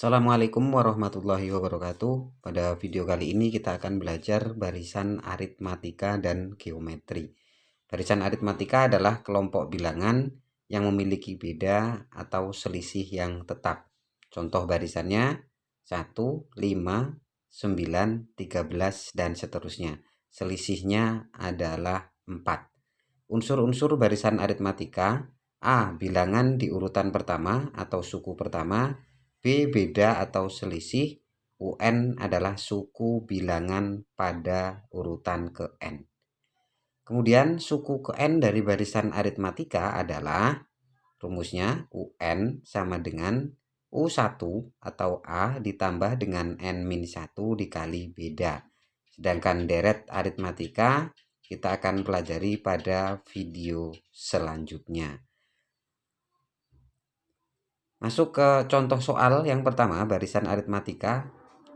Assalamualaikum warahmatullahi wabarakatuh. Pada video kali ini kita akan belajar barisan aritmatika dan geometri. Barisan aritmatika adalah kelompok bilangan yang memiliki beda atau selisih yang tetap. Contoh barisannya 1, 5, 9, 13, dan seterusnya. Selisihnya adalah 4. Unsur-unsur barisan aritmatika: A. Bilangan di urutan pertama atau suku pertama. B. Beda atau selisih. UN adalah suku bilangan pada urutan ke N. Kemudian suku ke N dari barisan aritmatika adalah rumusnya UN sama dengan U1 atau A ditambah dengan N-1 dikali beda. Sedangkan deret aritmatika kita akan pelajari pada video selanjutnya. Masuk ke contoh soal yang pertama, barisan aritmatika.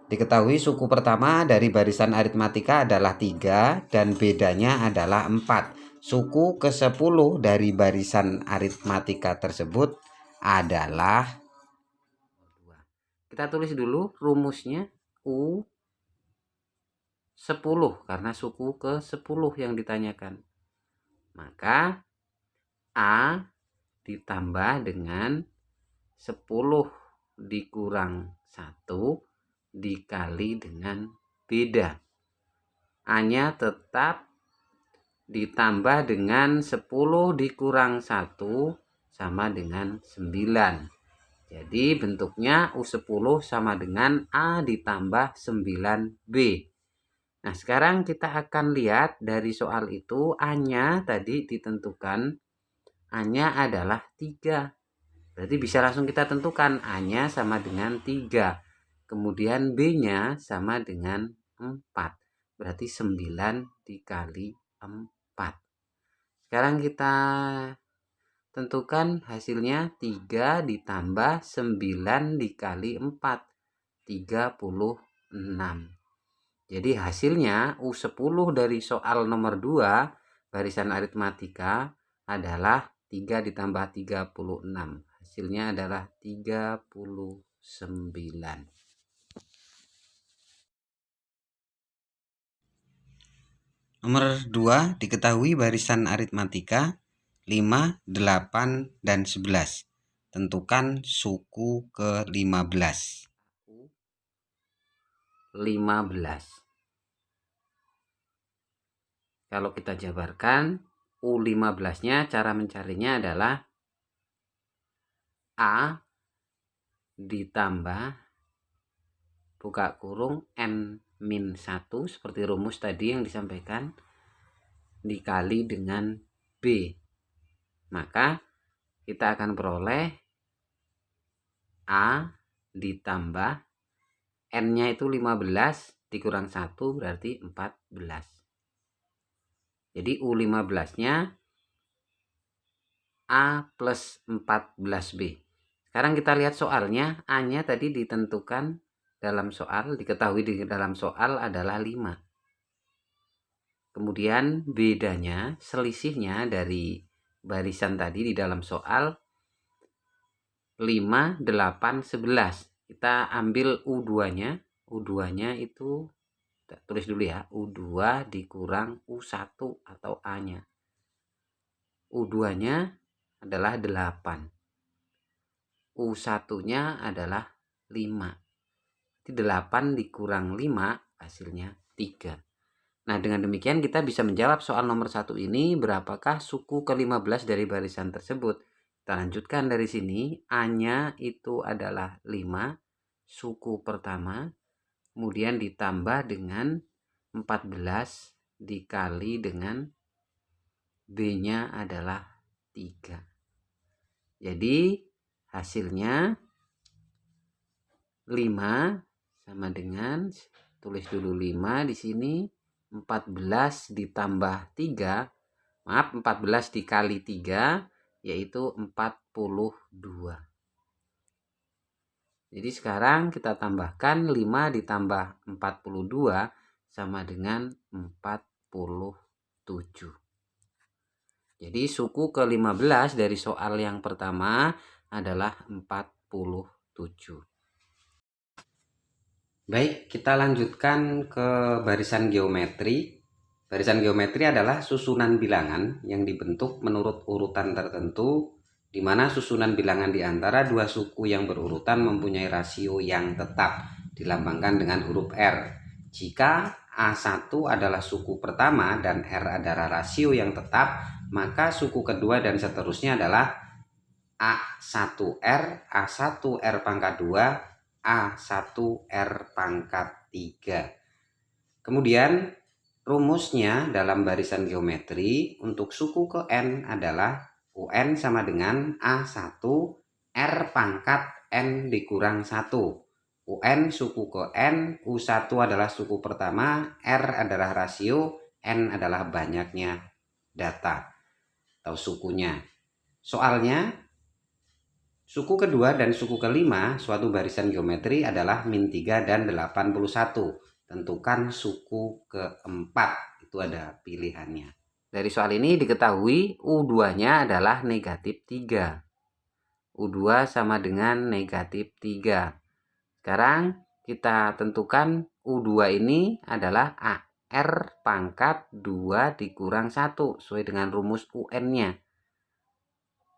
Diketahui suku pertama dari barisan aritmatika adalah 3 dan bedanya adalah 4. Suku ke-10 dari barisan aritmatika tersebut adalah, kita tulis dulu rumusnya U10 karena suku ke-10 yang ditanyakan. Maka A ditambah dengan 10 dikurang 1 dikali dengan beda. A-nya tetap ditambah dengan 10 dikurang 1 sama dengan 9. Jadi bentuknya U10 sama dengan A ditambah 9B. Nah, sekarang kita akan lihat dari soal itu A-nya tadi ditentukan. A-nya adalah 3. Berarti bisa langsung kita tentukan A-nya sama dengan 3. Kemudian B-nya sama dengan 4. Berarti 9 dikali 4. Sekarang kita tentukan hasilnya 3 ditambah 9 dikali 4. 36. Jadi hasilnya U10 dari soal nomor 2 barisan aritmatika adalah 3 ditambah 36. Hasilnya adalah 39. Nomor 2, diketahui barisan aritmatika 5, 8, dan 11. Tentukan suku ke-15. 15. Kalau kita jabarkan, U15-nya cara mencarinya adalah A ditambah buka kurung N-1 seperti rumus tadi yang disampaikan dikali dengan B. Maka kita akan peroleh A ditambah N-nya itu 15 dikurang 1 berarti 14. Jadi U15-nya A plus 14B. Sekarang kita lihat soalnya. A-nya tadi ditentukan dalam soal, diketahui di dalam soal adalah 5. Kemudian bedanya, selisihnya dari barisan tadi di dalam soal 5, 8, 11. Kita ambil U2-nya. U2-nya itu kita tulis dulu ya. U2 dikurang U1 atau A-nya. U2-nya adalah 8. U1-nya adalah 5. Jadi 8 dikurang 5 hasilnya 3. Nah, dengan demikian kita bisa menjawab soal nomor 1 ini, berapakah suku ke-15 dari barisan tersebut. Kita lanjutkan dari sini. A-nya itu adalah 5, suku pertama, kemudian ditambah dengan 14 dikali dengan B-nya adalah 3. Jadi hasilnya 5 sama dengan, tulis dulu 5 di sini, 14 ditambah 3, maaf 14 dikali 3 yaitu 42. Jadi sekarang kita tambahkan 5 ditambah 42 sama dengan 47. Jadi suku ke-15 dari soal yang pertama adalah 47. Baik, kita lanjutkan ke barisan geometri. Barisan geometri adalah susunan bilangan yang dibentuk menurut urutan tertentu, di mana susunan bilangan di antara dua suku yang berurutan mempunyai rasio yang tetap, dilambangkan dengan huruf R. Jika A1 adalah suku pertama dan R adalah rasio yang tetap, maka suku kedua dan seterusnya adalah A1R, A1R pangkat 2, A1R pangkat 3. Kemudian rumusnya dalam barisan geometri untuk suku ke N adalah UN sama dengan A1 R pangkat N dikurang 1. UN suku ke N, U1 adalah suku pertama, R adalah rasio, N adalah banyaknya data atau sukunya. Soalnya suku kedua dan suku kelima suatu barisan geometri adalah min 3 dan 81. Tentukan suku keempat, itu ada pilihannya. Dari soal ini diketahui U2-nya adalah negatif 3. U2 sama dengan negatif 3. Sekarang kita tentukan U2 ini adalah AR pangkat 2 dikurang 1 sesuai dengan rumus UN-nya.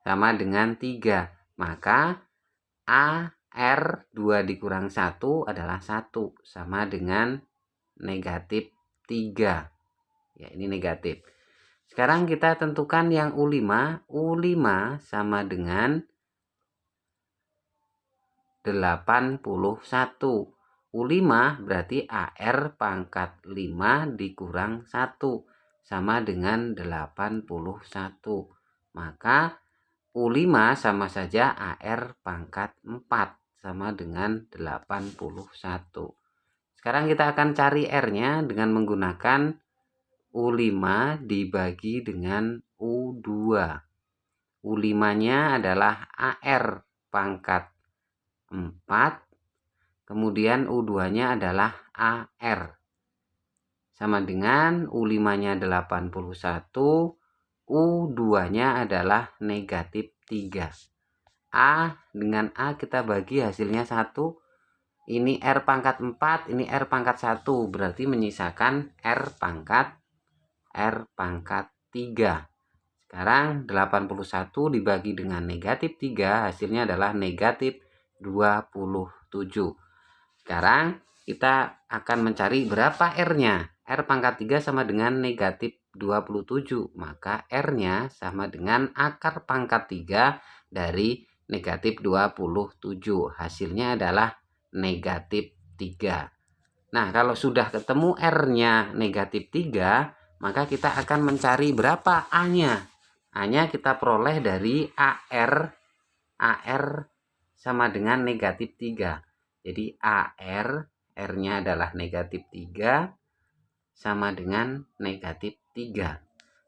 Sama dengan 3. Maka AR 2 dikurang 1 adalah 1 sama dengan negatif 3. Ya, ini negatif. Sekarang kita tentukan yang U5. U5 sama dengan 81. U5 berarti AR pangkat 5 dikurang 1 sama dengan 81. Maka U5 sama saja AR pangkat 4 sama dengan 81. Sekarang kita akan cari R-nya dengan menggunakan U5 dibagi dengan U2. U5-nya adalah AR pangkat 4, kemudian U2-nya adalah AR. Sama dengan U5-nya 81, U2-nya adalah negatif 3. A dengan A kita bagi hasilnya 1. Ini R pangkat 4, ini R pangkat 1. Berarti menyisakan R pangkat 3. Sekarang 81 dibagi dengan negatif 3, hasilnya adalah negatif 27. Sekarang kita akan mencari berapa R-nya. R pangkat 3 sama dengan negatif 27. Maka R-nya sama dengan akar pangkat 3 dari negatif 27. Hasilnya adalah negatif 3. Nah, kalau sudah ketemu R-nya negatif 3, maka kita akan mencari berapa A-nya. A-nya kita peroleh dari AR sama dengan negatif 3. Jadi AR, R-nya adalah negatif 3 sama dengan negatif 3.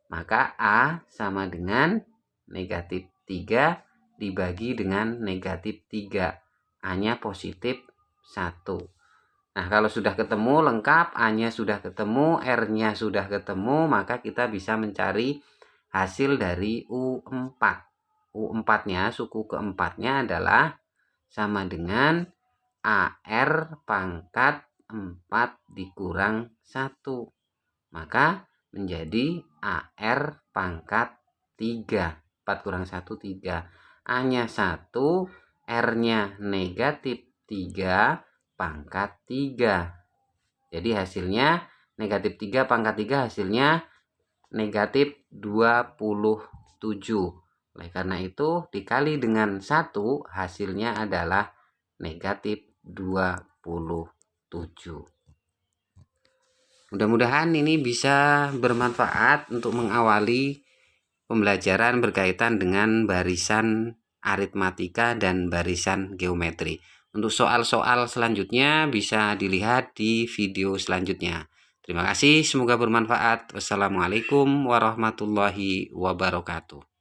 Maka A sama dengan negatif 3 dibagi dengan negatif 3. A-nya positif 1. Nah, kalau sudah ketemu lengkap, A-nya sudah ketemu, R-nya sudah ketemu, maka kita bisa mencari hasil dari U4. U4-nya, suku keempatnya adalah sama dengan AR pangkat 4 dikurang 1. Maka menjadi AR pangkat 3. 4 kurang 1, 3. A-nya 1, R-nya negatif 3 pangkat 3. Jadi hasilnya negatif 3 pangkat 3 hasilnya negatif 27. Oleh karena itu dikali dengan 1 hasilnya adalah negatif 27. Mudah-mudahan ini bisa bermanfaat untuk mengawali pembelajaran berkaitan dengan barisan aritmatika dan barisan geometri. Untuk soal-soal selanjutnya bisa dilihat di video selanjutnya. Terima kasih, semoga bermanfaat. Wassalamualaikum warahmatullahi wabarakatuh.